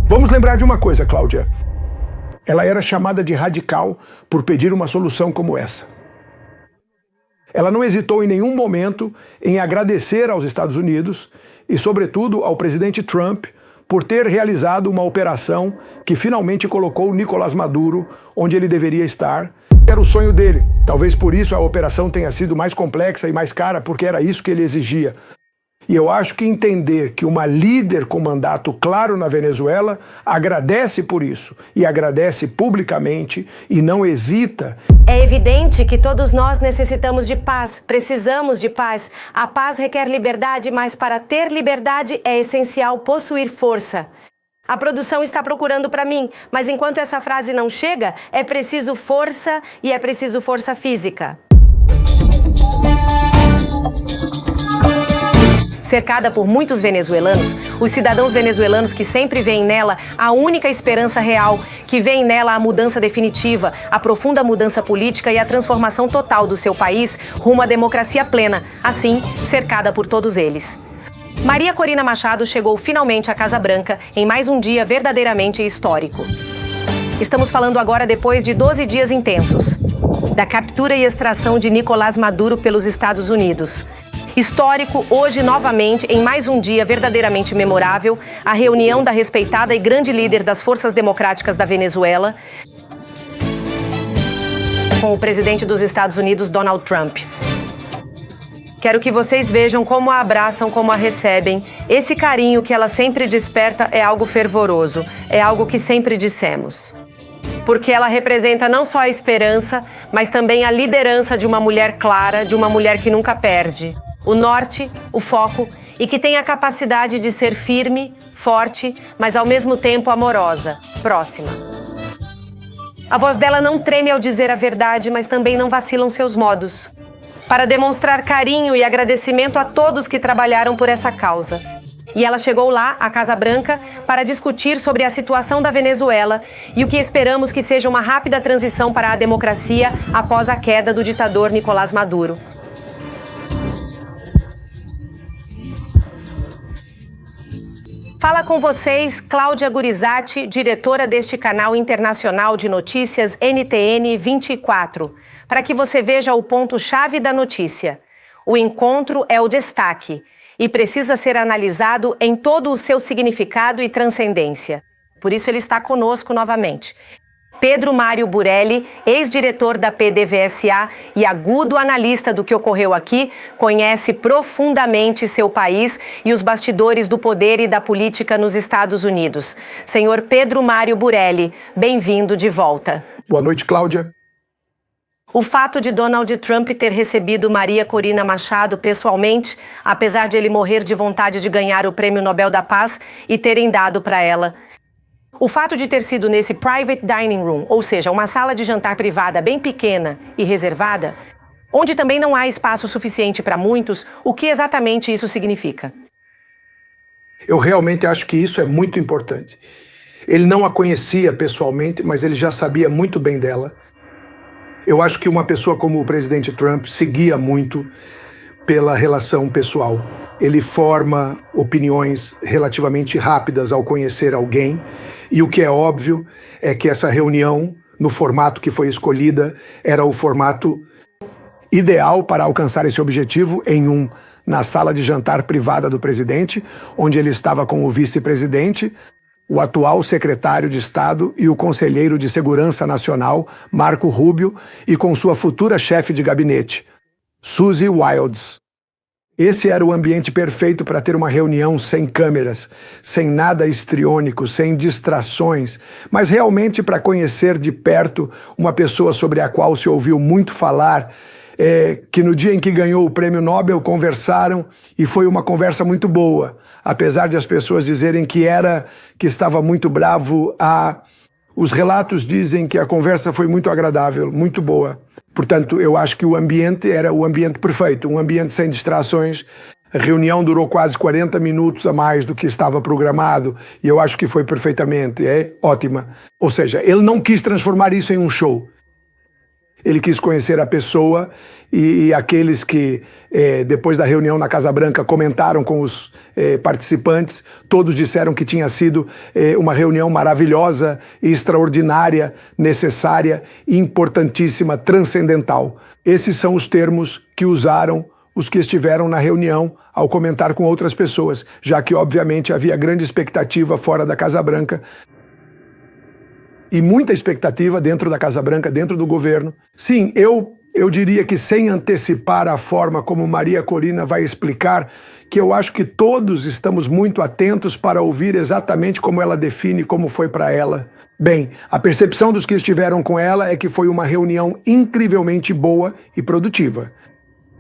Vamos lembrar de uma coisa, Cláudia. Ela era chamada de radical por pedir uma solução como essa. Ela não hesitou em nenhum momento em agradecer aos Estados Unidos e, sobretudo, ao presidente Trump por ter realizado uma operação que finalmente colocou Nicolás Maduro onde ele deveria estar. Era o sonho dele. Talvez por isso a operação tenha sido mais complexa e mais cara, porque era isso que ele exigia. E eu acho que entender que uma líder com mandato claro na Venezuela agradece por isso, e agradece publicamente, e não hesita. É evidente que todos nós necessitamos de paz, precisamos de paz. A paz requer liberdade, mas para ter liberdade é essencial possuir força. A produção está procurando para mim, mas enquanto essa frase não chega, é preciso força e é preciso força física. Cercada por muitos venezuelanos, os cidadãos venezuelanos que sempre veem nela a única esperança real, que veem nela a mudança definitiva, a profunda mudança política e a transformação total do seu país rumo à democracia plena, assim, cercada por todos eles. Maria Corina Machado chegou finalmente à Casa Branca em mais um dia verdadeiramente histórico. Estamos falando agora depois de 12 dias intensos, da captura e extração de Nicolás Maduro pelos Estados Unidos. Histórico, hoje novamente, em mais um dia verdadeiramente memorável, a reunião da respeitada e grande líder das forças democráticas da Venezuela com o presidente dos Estados Unidos, Donald Trump. Quero que vocês vejam como a abraçam, como a recebem. Esse carinho que ela sempre desperta é algo fervoroso, é algo que sempre dissemos. Porque ela representa não só a esperança, mas também a liderança de uma mulher clara, de uma mulher que nunca perde. O norte, o foco, e que tem a capacidade de ser firme, forte, mas ao mesmo tempo amorosa, próxima. A voz dela não treme ao dizer a verdade, mas também não vacilam seus modos. Para demonstrar carinho e agradecimento a todos que trabalharam por essa causa. E ela chegou lá, à Casa Branca, para discutir sobre a situação da Venezuela e o que esperamos que seja uma rápida transição para a democracia após a queda do ditador Nicolás Maduro. Fala com vocês, Cláudia Gurizati, diretora deste canal internacional de notícias NTN 24, para que você veja o ponto-chave da notícia. O encontro é o destaque e precisa ser analisado em todo o seu significado e transcendência. Por isso ele está conosco novamente. Pedro Mário Burelli, ex-diretor da PDVSA e agudo analista do que ocorreu aqui, conhece profundamente seu país e os bastidores do poder e da política nos Estados Unidos. Senhor Pedro Mário Burelli, bem-vindo de volta. Boa noite, Cláudia. O fato de Donald Trump ter recebido Maria Corina Machado pessoalmente, apesar de ele morrer de vontade de ganhar o Prêmio Nobel da Paz e terem dado para ela. O fato de ter sido nesse private dining room, ou seja, uma sala de jantar privada bem pequena e reservada, onde também não há espaço suficiente para muitos, o que exatamente isso significa? Eu realmente acho que isso é muito importante. Ele não a conhecia pessoalmente, mas ele já sabia muito bem dela. Eu acho que uma pessoa como o presidente Trump seguia muito pela relação pessoal. Ele forma opiniões relativamente rápidas ao conhecer alguém, e o que é óbvio é que essa reunião, no formato que foi escolhida, era o formato ideal para alcançar esse objetivo na sala de jantar privada do presidente, onde ele estava com o vice-presidente, o atual secretário de Estado e o conselheiro de Segurança Nacional, Marco Rubio, e com sua futura chefe de gabinete, Suzy Wiles. Esse era o ambiente perfeito para ter uma reunião sem câmeras, sem nada histriônico, sem distrações, mas realmente para conhecer de perto uma pessoa sobre a qual se ouviu muito falar, que no dia em que ganhou o Prêmio Nobel conversaram e foi uma conversa muito boa, apesar de as pessoas dizerem que estava muito bravo. Os relatos dizem que a conversa foi muito agradável, muito boa. Portanto, eu acho que o ambiente era o ambiente perfeito, um ambiente sem distrações. A reunião durou quase 40 minutos a mais do que estava programado e eu acho que foi perfeitamente, ótima. Ou seja, ele não quis transformar isso em um show. Ele quis conhecer a pessoa e aqueles que, depois da reunião na Casa Branca, comentaram com os participantes, todos disseram que tinha sido uma reunião maravilhosa, extraordinária, necessária, importantíssima, transcendental. Esses são os termos que usaram os que estiveram na reunião ao comentar com outras pessoas, já que, obviamente, havia grande expectativa fora da Casa Branca e muita expectativa dentro da Casa Branca, dentro do governo. Sim, eu diria que, sem antecipar a forma como Maria Corina vai explicar, que eu acho que todos estamos muito atentos para ouvir exatamente como ela define como foi para ela. Bem, a percepção dos que estiveram com ela é que foi uma reunião incrivelmente boa e produtiva.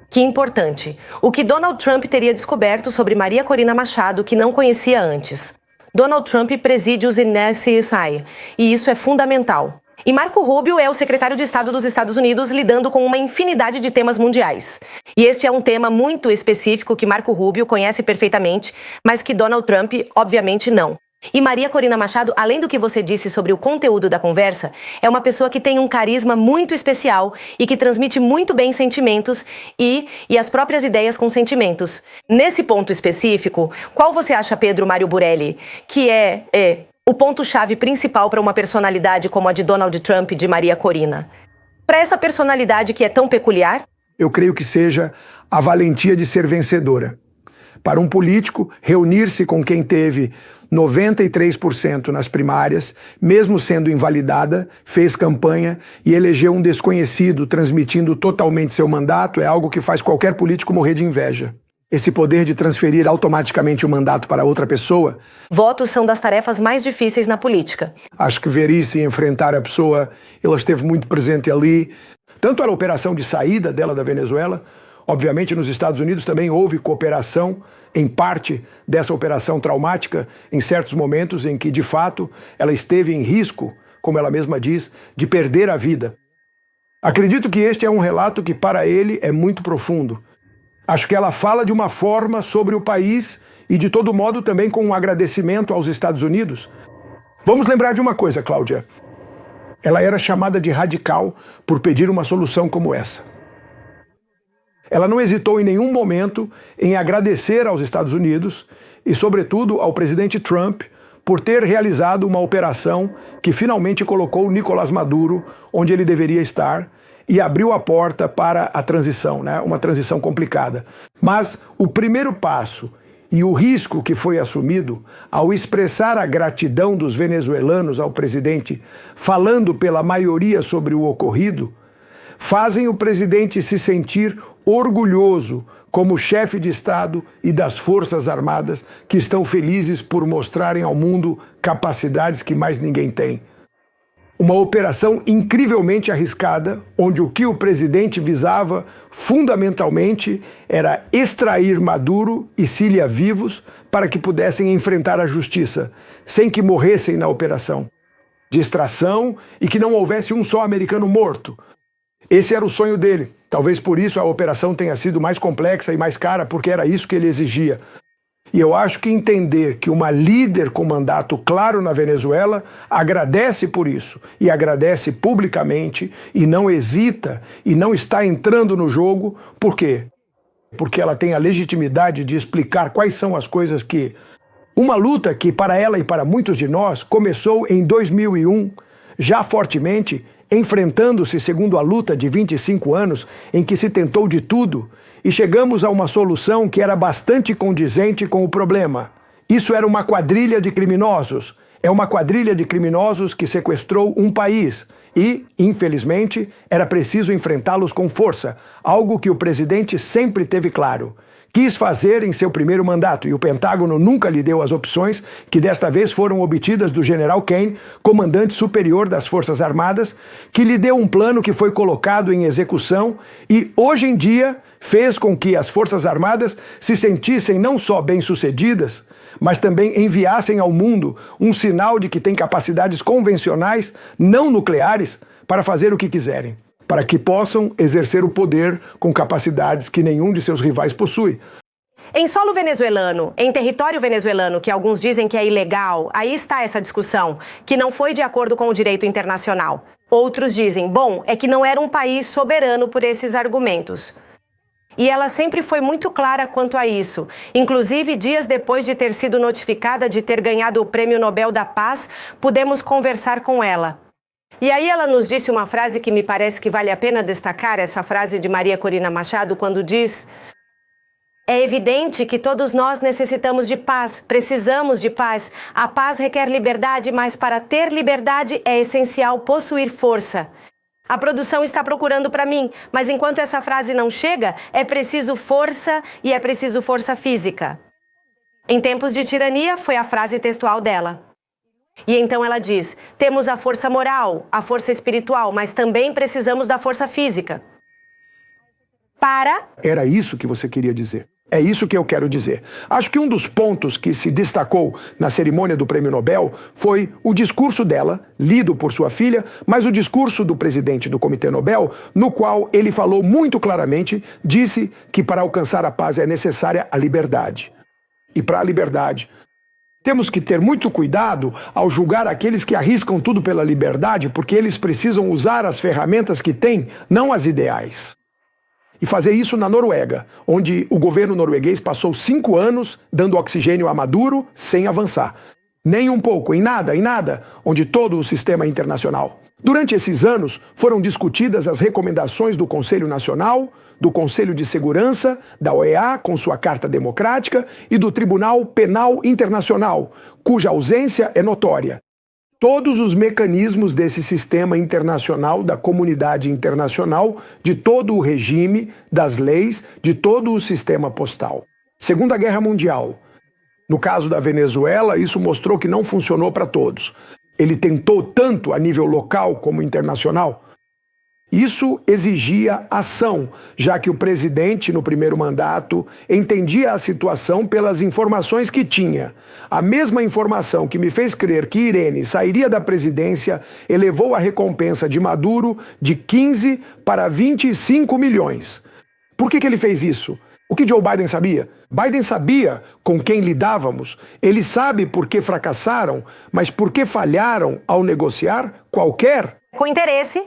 Que importante. O que Donald Trump teria descoberto sobre Maria Corina Machado que não conhecia antes. Donald Trump preside os NSA, e isso é fundamental. E Marco Rubio é o secretário de Estado dos Estados Unidos lidando com uma infinidade de temas mundiais. E este é um tema muito específico que Marco Rubio conhece perfeitamente, mas que Donald Trump, obviamente, não. E Maria Corina Machado, além do que você disse sobre o conteúdo da conversa, é uma pessoa que tem um carisma muito especial e que transmite muito bem sentimentos e as próprias ideias com sentimentos. Nesse ponto específico, qual você acha, Pedro Mário Burelli, que é o ponto-chave principal para uma personalidade como a de Donald Trump e de Maria Corina? Para essa personalidade que é tão peculiar? Eu creio que seja a valentia de ser vencedora. Para um político, reunir-se com quem teve 93% nas primárias, mesmo sendo invalidada, fez campanha e elegeu um desconhecido, transmitindo totalmente seu mandato, é algo que faz qualquer político morrer de inveja. Esse poder de transferir automaticamente o mandato para outra pessoa... Votos são das tarefas mais difíceis na política. Acho que ver isso e enfrentar a pessoa, ela esteve muito presente ali. Tanto a operação de saída dela da Venezuela, obviamente nos Estados Unidos também houve cooperação, em parte dessa operação traumática, em certos momentos em que, de fato, ela esteve em risco, como ela mesma diz, de perder a vida. Acredito que este é um relato que, para ele, é muito profundo. Acho que ela fala de uma forma sobre o país e, de todo modo, também com um agradecimento aos Estados Unidos. Vamos lembrar de uma coisa, Cláudia. Ela era chamada de radical por pedir uma solução como essa. Ela não hesitou em nenhum momento em agradecer aos Estados Unidos e, sobretudo, ao presidente Trump por ter realizado uma operação que finalmente colocou Nicolás Maduro onde ele deveria estar e abriu a porta para a transição, né? Uma transição complicada. Mas o primeiro passo e o risco que foi assumido ao expressar a gratidão dos venezuelanos ao presidente, falando pela maioria sobre o ocorrido, fazem o presidente se sentir orgulhoso como chefe de Estado e das Forças Armadas que estão felizes por mostrarem ao mundo capacidades que mais ninguém tem. Uma operação incrivelmente arriscada, onde o que o presidente visava fundamentalmente era extrair Maduro e Cília vivos para que pudessem enfrentar a justiça, sem que morressem na operação de extração e que não houvesse um só americano morto. Esse era o sonho dele. Talvez por isso a operação tenha sido mais complexa e mais cara, porque era isso que ele exigia. E eu acho que entender que uma líder com mandato claro na Venezuela agradece por isso, e agradece publicamente, e não hesita, e não está entrando no jogo. Por quê? Porque ela tem a legitimidade de explicar quais são as coisas que... Uma luta que para ela e para muitos de nós começou em 2001, já fortemente, enfrentando-se segundo a luta de 25 anos em que se tentou de tudo e chegamos a uma solução que era bastante condizente com o problema. Isso era uma quadrilha de criminosos. É uma quadrilha de criminosos que sequestrou um país e, infelizmente, era preciso enfrentá-los com força, algo que o presidente sempre teve claro. Quis fazer em seu primeiro mandato, e o Pentágono nunca lhe deu as opções que desta vez foram obtidas do general Kane, comandante superior das Forças Armadas, que lhe deu um plano que foi colocado em execução e, hoje em dia, fez com que as Forças Armadas se sentissem não só bem-sucedidas, mas também enviassem ao mundo um sinal de que têm capacidades convencionais, não nucleares, para fazer o que quiserem, para que possam exercer o poder com capacidades que nenhum de seus rivais possui. Em solo venezuelano, em território venezuelano, que alguns dizem que é ilegal, aí está essa discussão, que não foi de acordo com o direito internacional. Outros dizem, bom, é que não era um país soberano por esses argumentos. E ela sempre foi muito clara quanto a isso. Inclusive, dias depois de ter sido notificada de ter ganhado o Prêmio Nobel da Paz, pudemos conversar com ela. E aí ela nos disse uma frase que me parece que vale a pena destacar, essa frase de Maria Corina Machado, quando diz: é evidente que todos nós necessitamos de paz, precisamos de paz. A paz requer liberdade, mas para ter liberdade é essencial possuir força. A produção está procurando para mim, mas enquanto essa frase não chega, é preciso força e é preciso força física. Em tempos de tirania, foi a frase textual dela. E então ela diz, temos a força moral, a força espiritual, mas também precisamos da força física. Era isso que você queria dizer. É isso que eu quero dizer. Acho que um dos pontos que se destacou na cerimônia do Prêmio Nobel foi o discurso dela, lido por sua filha, mas o discurso do presidente do Comitê Nobel, no qual ele falou muito claramente, disse que para alcançar a paz é necessária a liberdade. E para a liberdade, temos que ter muito cuidado ao julgar aqueles que arriscam tudo pela liberdade, porque eles precisam usar as ferramentas que têm, não as ideais. E fazer isso na Noruega, onde o governo norueguês passou 5 anos dando oxigênio a Maduro sem avançar. Nem um pouco, em nada, onde todo o sistema internacional. Durante esses anos, foram discutidas as recomendações do Conselho Nacional, do Conselho de Segurança, da OEA, com sua Carta Democrática, e do Tribunal Penal Internacional, cuja ausência é notória. Todos os mecanismos desse sistema internacional, da comunidade internacional, de todo o regime, das leis, de todo o sistema postal. Segunda Guerra Mundial. No caso da Venezuela, isso mostrou que não funcionou para todos. Ele tentou tanto a nível local como internacional. Isso exigia ação, já que o presidente, no primeiro mandato, entendia a situação pelas informações que tinha. A mesma informação que me fez crer que Irene sairia da presidência elevou a recompensa de Maduro de 15 para 25 milhões. Por que ele fez isso? O que Joe Biden sabia? Biden sabia com quem lidávamos. Ele sabe por que fracassaram, mas por que falharam ao negociar qualquer... Com interesse.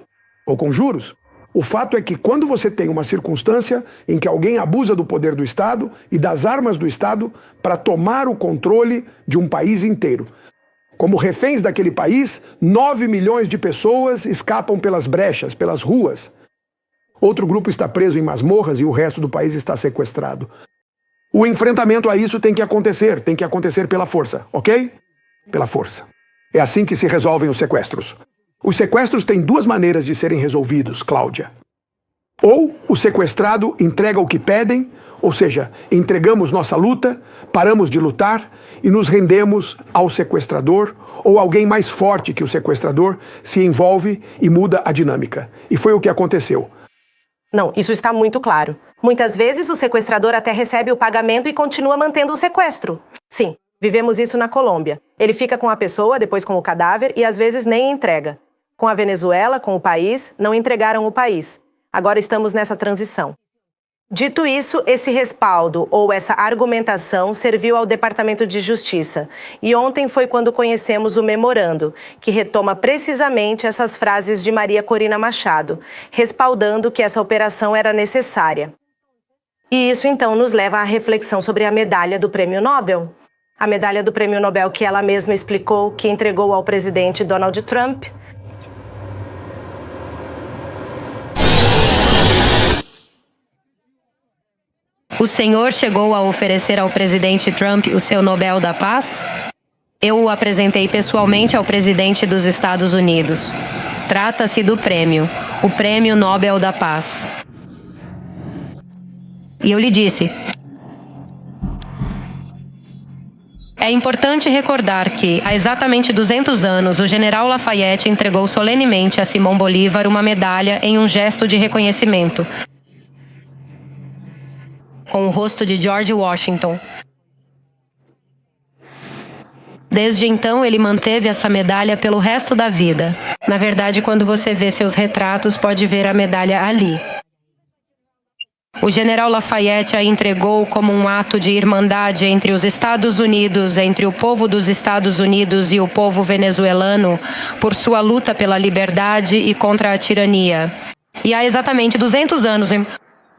Ou com juros. O fato é que quando você tem uma circunstância em que alguém abusa do poder do Estado e das armas do Estado para tomar o controle de um país inteiro. Como reféns daquele país, 9 milhões de pessoas escapam pelas brechas, pelas ruas. Outro grupo está preso em masmorras e o resto do país está sequestrado. O enfrentamento a isso tem que acontecer pela força, ok? Pela força. É assim que se resolvem os sequestros. Os sequestros têm 2 maneiras de serem resolvidos, Cláudia. Ou o sequestrado entrega o que pedem, ou seja, entregamos nossa luta, paramos de lutar e nos rendemos ao sequestrador, ou alguém mais forte que o sequestrador se envolve e muda a dinâmica. E foi o que aconteceu. Não, isso está muito claro. Muitas vezes o sequestrador até recebe o pagamento e continua mantendo o sequestro. Sim, vivemos isso na Colômbia. Ele fica com a pessoa, depois com o cadáver e às vezes nem entrega. Com a Venezuela, com o país, não entregaram o país. Agora estamos nessa transição. Dito isso, esse respaldo ou essa argumentação serviu ao Departamento de Justiça. E ontem foi quando conhecemos o memorando, que retoma precisamente essas frases de Maria Corina Machado, respaldando que essa operação era necessária. E isso então nos leva à reflexão sobre a medalha do Prêmio Nobel. A medalha do Prêmio Nobel que ela mesma explicou que entregou ao presidente Donald Trump. O senhor chegou a oferecer ao presidente Trump o seu Nobel da Paz? Eu o apresentei pessoalmente ao presidente dos Estados Unidos. Trata-se do prêmio, o Prêmio Nobel da Paz. E eu lhe disse... É importante recordar que, há exatamente 200 anos, o general Lafayette entregou solenemente a Simão Bolívar uma medalha em um gesto de reconhecimento, com o rosto de George Washington. Desde então, ele manteve essa medalha pelo resto da vida. Na verdade, quando você vê seus retratos, pode ver a medalha ali. O general Lafayette a entregou como um ato de irmandade entre os Estados Unidos, entre o povo dos Estados Unidos e o povo venezuelano, por sua luta pela liberdade e contra a tirania. E há exatamente 200 anos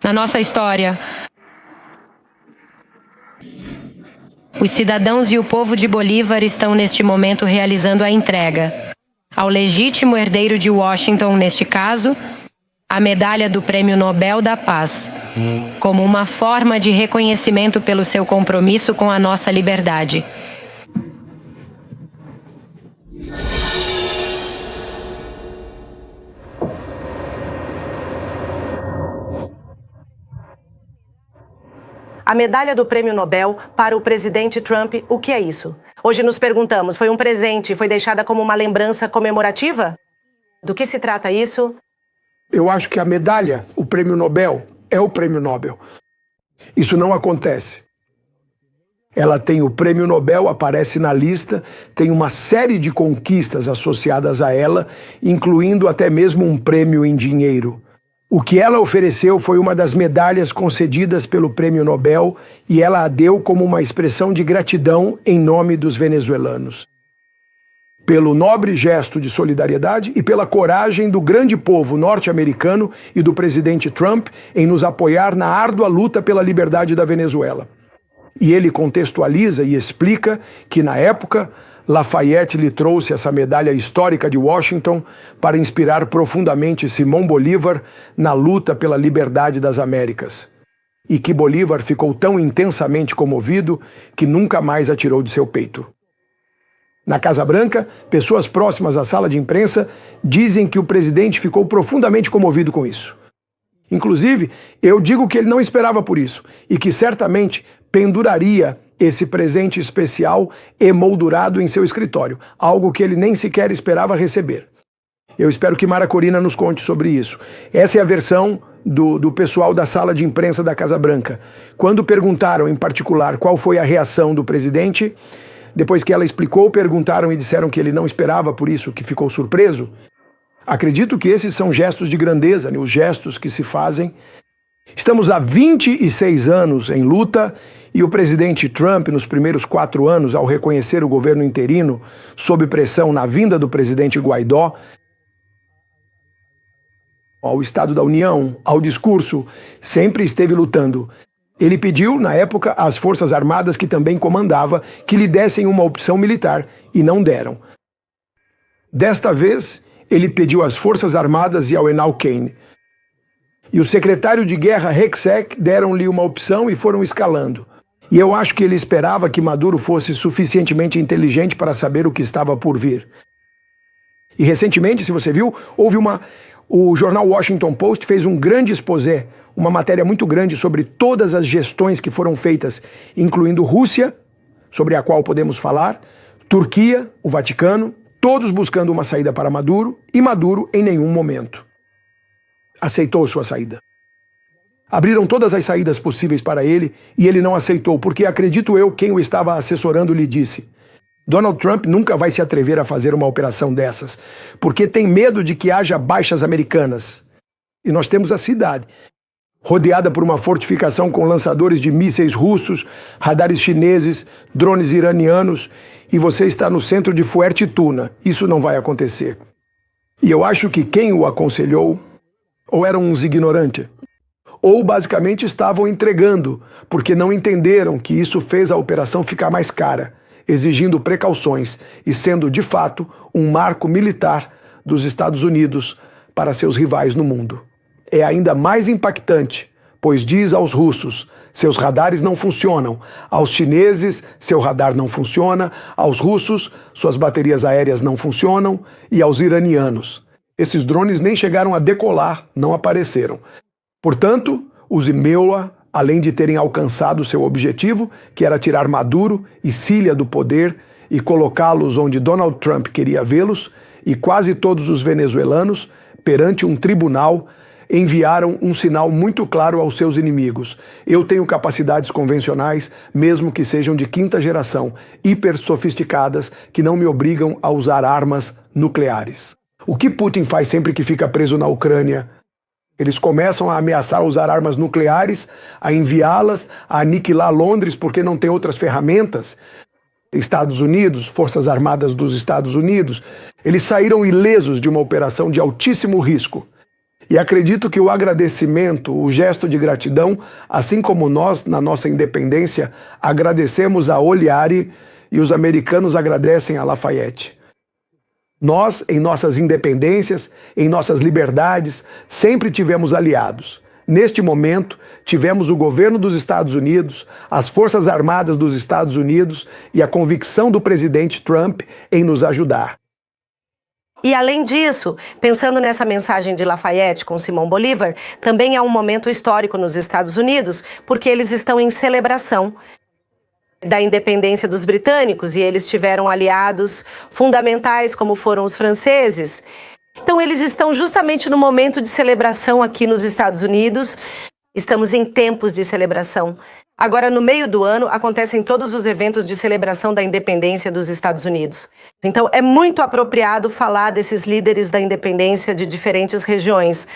na nossa história, os cidadãos e o povo de Bolívar estão neste momento realizando a entrega ao legítimo herdeiro de Washington, neste caso, a medalha do Prêmio Nobel da Paz, como uma forma de reconhecimento pelo seu compromisso com a nossa liberdade. A medalha do Prêmio Nobel para o presidente Trump, o que é isso? Hoje nos perguntamos, foi um presente, foi deixada como uma lembrança comemorativa? Do que se trata isso? Eu acho que a medalha, o Prêmio Nobel, é o Prêmio Nobel. Isso não acontece. Ela tem o Prêmio Nobel, aparece na lista, tem uma série de conquistas associadas a ela, incluindo até mesmo um prêmio em dinheiro. O que ela ofereceu foi uma das medalhas concedidas pelo Prêmio Nobel e ela a deu como uma expressão de gratidão em nome dos venezuelanos. Pelo nobre gesto de solidariedade e pela coragem do grande povo norte-americano e do presidente Trump em nos apoiar na árdua luta pela liberdade da Venezuela. E ele contextualiza e explica que, na época, Lafayette lhe trouxe essa medalha histórica de Washington para inspirar profundamente Simão Bolívar na luta pela liberdade das Américas. E que Bolívar ficou tão intensamente comovido que nunca mais a tirou de seu peito. Na Casa Branca, pessoas próximas à sala de imprensa dizem que o presidente ficou profundamente comovido com isso. Inclusive, eu digo que ele não esperava por isso e que certamente penduraria esse presente especial emoldurado em seu escritório, algo que ele nem sequer esperava receber. Eu espero que Mara Corina nos conte sobre isso. Essa é a versão do pessoal da sala de imprensa da Casa Branca. Quando perguntaram, em particular, qual foi a reação do presidente, depois que ela explicou, perguntaram e disseram que ele não esperava por isso, que ficou surpreso. Acredito que esses são gestos de grandeza, né? Os gestos que se fazem. Estamos há 26 anos em luta e o presidente Trump, nos primeiros 4 anos, ao reconhecer o governo interino, sob pressão na vinda do presidente Guaidó, ao Estado da União, ao discurso, sempre esteve lutando. Ele pediu, na época, às Forças Armadas, que também comandava, que lhe dessem uma opção militar, e não deram. Desta vez, ele pediu às Forças Armadas e ao Enal Kane. E o secretário de Guerra, Rexach, deram-lhe uma opção e foram escalando. E eu acho que ele esperava que Maduro fosse suficientemente inteligente para saber o que estava por vir. E recentemente, se você viu, o jornal Washington Post fez um grande exposé, uma matéria muito grande sobre todas as gestões que foram feitas, incluindo Rússia, sobre a qual podemos falar, Turquia, o Vaticano, todos buscando uma saída para Maduro, e Maduro em nenhum momento aceitou sua saída. Abriram todas as saídas possíveis para ele e ele não aceitou, porque acredito eu, quem o estava assessorando lhe disse: Donald Trump nunca vai se atrever a fazer uma operação dessas, porque tem medo de que haja baixas americanas. E nós temos a cidade, rodeada por uma fortificação com lançadores de mísseis russos, radares chineses, drones iranianos, e você está no centro de Fuerteventura. Isso não vai acontecer. E eu acho que quem o aconselhou, ou eram uns ignorantes, ou basicamente estavam entregando, porque não entenderam que isso fez a operação ficar mais cara, exigindo precauções e sendo, de fato, um marco militar dos Estados Unidos para seus rivais no mundo. É ainda mais impactante, pois diz aos russos: seus radares não funcionam, aos chineses, seu radar não funciona, aos russos, suas baterias aéreas não funcionam, e aos iranianos. Esses drones nem chegaram a decolar, não apareceram. Portanto, os Imeua, além de terem alcançado seu objetivo, que era tirar Maduro e Síria do poder e colocá-los onde Donald Trump queria vê-los, e quase todos os venezuelanos, perante um tribunal, enviaram um sinal muito claro aos seus inimigos: eu tenho capacidades convencionais, mesmo que sejam de 5ª geração, hiper sofisticadas, que não me obrigam a usar armas nucleares. O que Putin faz sempre que fica preso na Ucrânia? Eles começam a ameaçar usar armas nucleares, a enviá-las, a aniquilar Londres porque não tem outras ferramentas. Estados Unidos, Forças Armadas dos Estados Unidos, eles saíram ilesos de uma operação de altíssimo risco. E acredito que o agradecimento, o gesto de gratidão, assim como nós, na nossa independência, agradecemos a Oliari e os americanos agradecem a Lafayette. Nós, em nossas independências, em nossas liberdades, sempre tivemos aliados. Neste momento, tivemos o governo dos Estados Unidos, as Forças Armadas dos Estados Unidos e a convicção do presidente Trump em nos ajudar. E além disso, pensando nessa mensagem de Lafayette com Simão Bolívar, também é um momento histórico nos Estados Unidos, porque eles estão em celebração da independência dos britânicos e eles tiveram aliados fundamentais como foram os franceses. Então eles estão justamente no momento de celebração aqui nos Estados Unidos. Estamos em tempos de celebração. Agora, no meio do ano, acontecem todos os eventos de celebração da independência dos Estados Unidos. Então, é muito apropriado falar desses líderes da independência de diferentes regiões.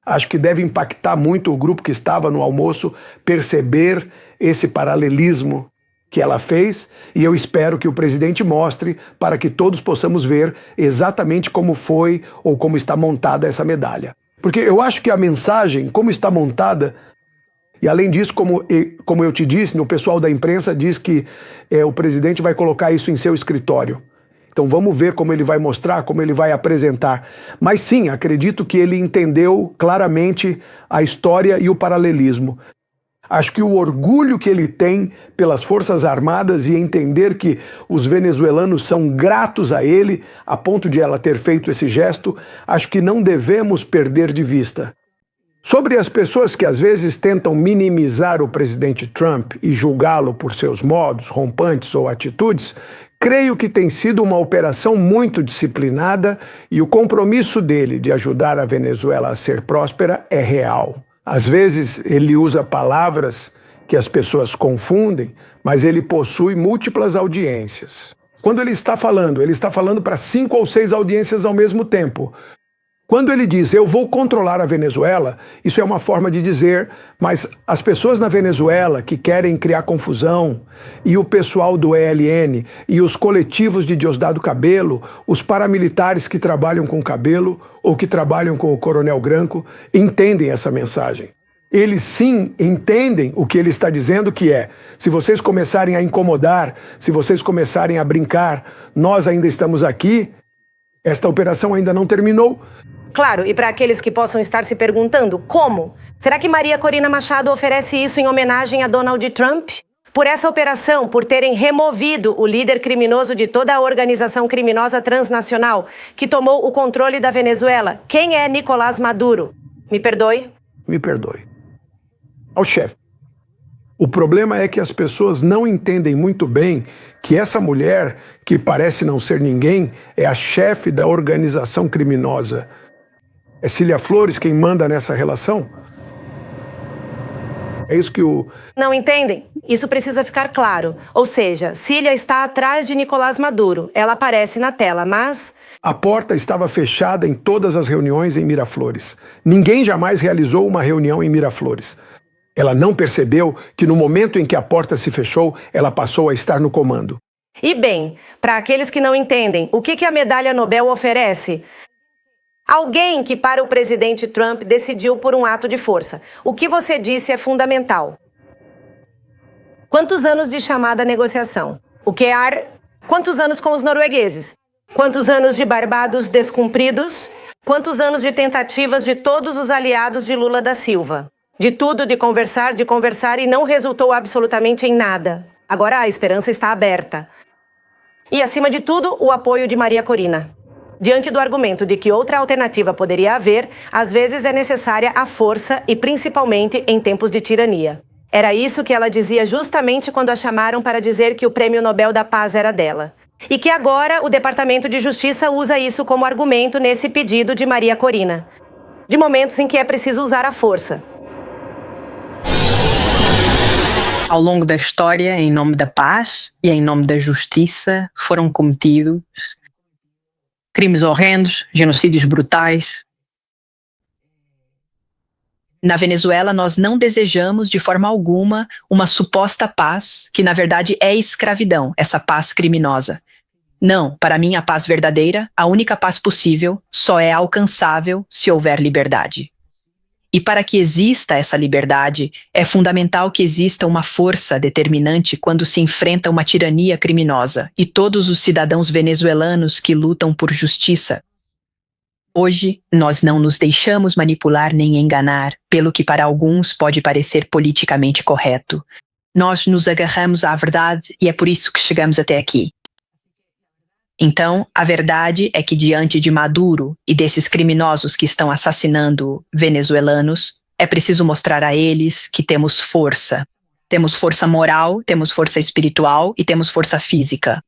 Acho que deve impactar muito o grupo que estava no almoço perceber esse paralelismo que ela fez, e eu espero que o presidente mostre para que todos possamos ver exatamente como foi ou como está montada essa medalha. Porque eu acho que a mensagem, como está montada, e além disso, como eu te disse, o pessoal da imprensa diz que o presidente vai colocar isso em seu escritório. Então vamos ver como ele vai mostrar, como ele vai apresentar. Mas sim, acredito que ele entendeu claramente a história e o paralelismo. Acho que o orgulho que ele tem pelas Forças Armadas e entender que os venezuelanos são gratos a ele, a ponto de ela ter feito esse gesto, acho que não devemos perder de vista. Sobre as pessoas que às vezes tentam minimizar o presidente Trump e julgá-lo por seus modos, rompantes ou atitudes, creio que tem sido uma operação muito disciplinada e o compromisso dele de ajudar a Venezuela a ser próspera é real. Às vezes ele usa palavras que as pessoas confundem, mas ele possui múltiplas audiências. Quando ele está falando para 5 ou 6 audiências ao mesmo tempo. Quando ele diz, eu vou controlar a Venezuela, isso é uma forma de dizer, mas as pessoas na Venezuela que querem criar confusão, e o pessoal do ELN, e os coletivos de Diosdado Cabello, os paramilitares que trabalham com Cabello, ou que trabalham com o Coronel Granco, entendem essa mensagem. Eles sim entendem o que ele está dizendo, que é, se vocês começarem a incomodar, se vocês começarem a brincar, nós ainda estamos aqui, esta operação ainda não terminou. Claro, e para aqueles que possam estar se perguntando, como? Será que Maria Corina Machado oferece isso em homenagem a Donald Trump? Por essa operação, por terem removido o líder criminoso de toda a organização criminosa transnacional que tomou o controle da Venezuela, quem é Nicolás Maduro? Me perdoe? Me perdoe. Ao chefe. O problema é que as pessoas não entendem muito bem que essa mulher, que parece não ser ninguém, é a chefe da organização criminosa. É Cília Flores quem manda nessa relação? É isso que o... Não entendem? Isso precisa ficar claro. Ou seja, Cília está atrás de Nicolás Maduro. Ela aparece na tela, mas... A porta estava fechada em todas as reuniões em Miraflores. Ninguém jamais realizou uma reunião em Miraflores. Ela não percebeu que no momento em que a porta se fechou, ela passou a estar no comando. E bem, para aqueles que não entendem, o que a medalha Nobel oferece? Alguém que para o presidente Trump decidiu por um ato de força. O que você disse é fundamental. Quantos anos de chamada negociação? Quantos anos com os noruegueses? Quantos anos de Barbados descumpridos? Quantos anos de tentativas de todos os aliados de Lula da Silva? De tudo, de conversar e não resultou absolutamente em nada. Agora a esperança está aberta. E, acima de tudo, o apoio de Maria Corina. Diante do argumento de que outra alternativa poderia haver, às vezes é necessária a força e principalmente em tempos de tirania. Era isso que ela dizia justamente quando a chamaram para dizer que o Prêmio Nobel da Paz era dela. E que agora o Departamento de Justiça usa isso como argumento nesse pedido de Maria Corina. De momentos em que é preciso usar a força. Ao longo da história, em nome da paz e em nome da justiça, foram cometidos crimes horrendos, genocídios brutais. Na Venezuela, nós não desejamos de forma alguma uma suposta paz, que na verdade é escravidão, essa paz criminosa. Não, para mim a paz verdadeira, a única paz possível, só é alcançável se houver liberdade. E para que exista essa liberdade, é fundamental que exista uma força determinante quando se enfrenta uma tirania criminosa e todos os cidadãos venezuelanos que lutam por justiça. Hoje, nós não nos deixamos manipular nem enganar pelo que para alguns pode parecer politicamente correto. Nós nos agarramos à verdade e é por isso que chegamos até aqui. Então, a verdade é que diante de Maduro e desses criminosos que estão assassinando venezuelanos, é preciso mostrar a eles que temos força. Temos força moral, temos força espiritual e temos força física.